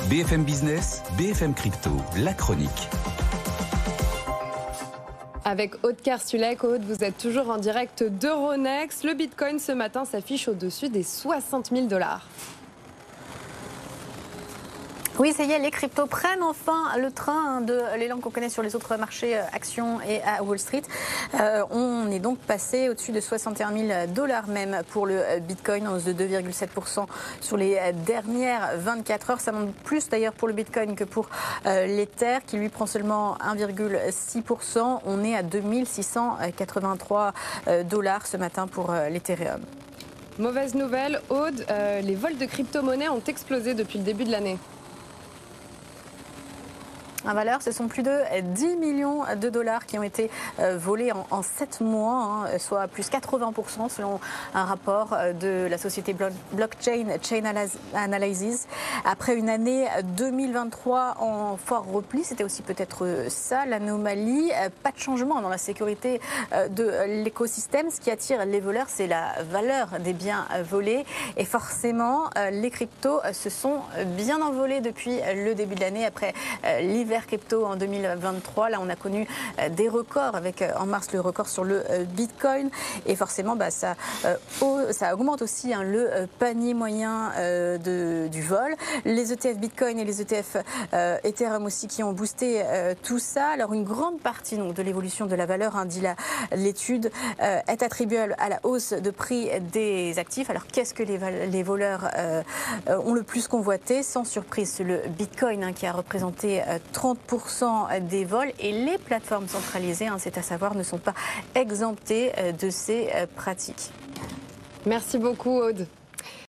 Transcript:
BFM Business, BFM Crypto, la chronique. Avec Aude Kersulek. Aude, vous êtes toujours en direct d'Euronext. Le Bitcoin ce matin s'affiche au-dessus des 60 000 $. Oui, ça y est, les cryptos prennent enfin le train de l'élan qu'on connaît sur les autres marchés actions et à Wall Street. On est donc passé au-dessus de 61 000 $ même pour le Bitcoin, en hausse de 2,7% sur les dernières 24 heures. Ça monte plus d'ailleurs pour le Bitcoin que pour l'Ether, qui lui prend seulement 1,6%. On est à 2683 $ ce matin pour l'Ethereum. Mauvaise nouvelle, Aude, les vols de crypto-monnaies ont explosé depuis le début de l'année. En valeur, ce sont plus de 10 millions de $ qui ont été volés en 7 mois, soit plus 80% selon un rapport de la société Blockchain Chain Analysis. Après une année 2023 en fort repli, c'était aussi peut-être ça l'anomalie. Pas de changement dans la sécurité de l'écosystème. Ce qui attire les voleurs, c'est la valeur des biens volés. Et forcément, les cryptos se sont bien envolés depuis le début de l'année, après l'hiver crypto en 2023. Là, on a connu des records avec en mars le record sur le Bitcoin, et forcément ça augmente aussi le panier moyen du vol. Les ETF Bitcoin et les ETF Ethereum aussi qui ont boosté tout ça. Alors une grande partie donc de l'évolution de la valeur, dit l'étude, est attribuable à la hausse de prix des actifs. Alors qu'est-ce que les voleurs ont le plus convoité? Sans surprise, c'est le Bitcoin qui a représenté 30% des vols, et les plateformes centralisées, c'est à savoir, ne sont pas exemptées de ces pratiques. Merci beaucoup, Aude.